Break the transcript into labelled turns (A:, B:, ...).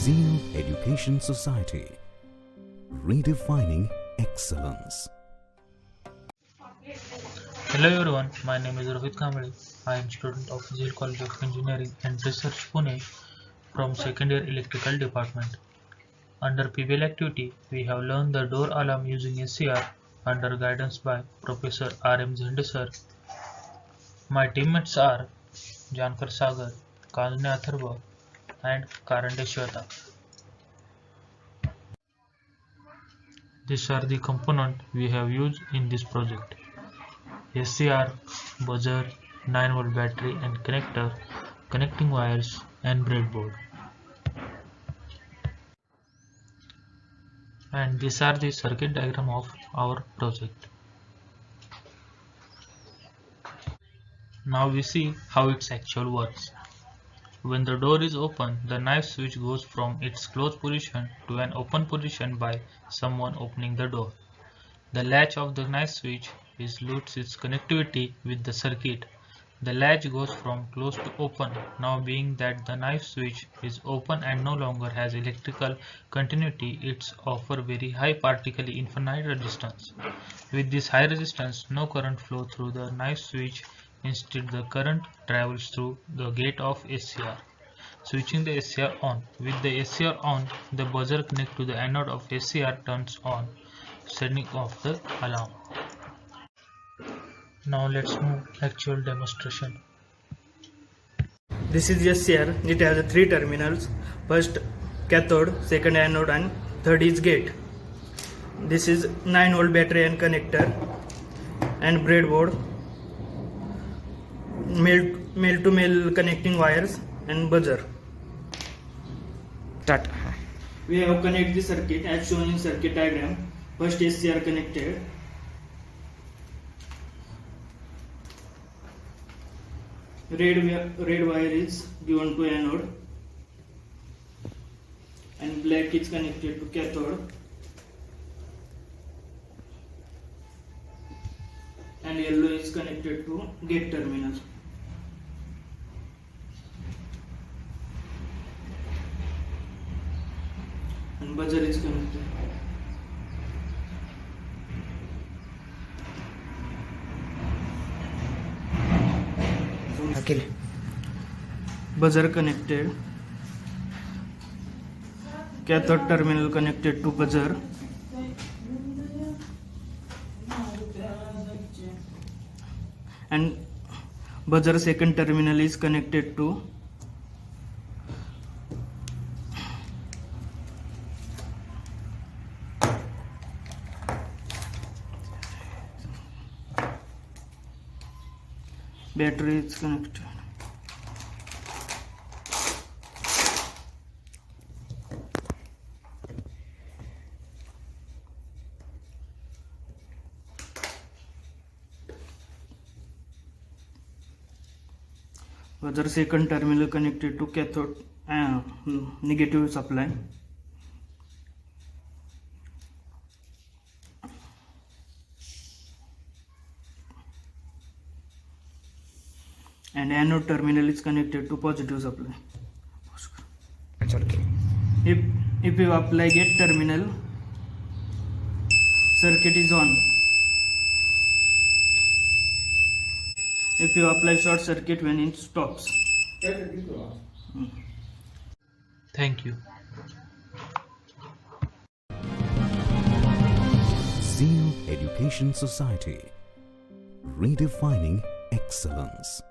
A: Zeal Education Society, redefining excellence.
B: Hello everyone, my name is Rohit Kamble. I am student of Zeal College of Engineering and Research Pune from second year electrical department. Under PBL activity, we have learned the door alarm using SCR under guidance by Professor R.M. Zende sir. My teammates are Jankar Sagar, Kanjne Atharva and Karande Shweta. These are the components we have used in this project: SCR, buzzer, 9-volt battery and connector, connecting wires and breadboard. And these are the circuit diagram of our project. Now we see how it actually works. When the door is open, the knife switch goes from its closed position to an open position by someone opening the door. The latch of the knife switch loses its connectivity with the circuit. The latch goes from closed to open, now being that the knife switch is open and no longer has electrical continuity. It offers very high particle infinite resistance. With this high resistance, no current flows through the knife switch. Instead, the current travels through the gate of SCR, switching the SCR on. With the SCR on, the buzzer connected to the anode of SCR turns on, setting off the alarm. Now let's move actual demonstration.
C: This is SCR. It has 3 terminals. First cathode, second anode and third is gate. This is 9-volt battery and connector and breadboard, male to male connecting wires and buzzer.
D: Start.
C: We have connected the circuit as shown in circuit diagram. First SCR connected. Red wire is given to anode and black is connected to cathode and yellow is connected to gate terminal. And buzzer is connected.
D: Okay.
C: Buzzer connected, cathode terminal connected to buzzer, and buzzer second terminal is connected to battery is connected. Buzzer second terminal connected to cathode negative supply. And anode terminal is connected to positive supply.
D: Okay.
C: If you apply gate terminal, circuit is on. If you apply short circuit, when it stops.
B: Thank you.
A: Zeal Education Society, redefining excellence.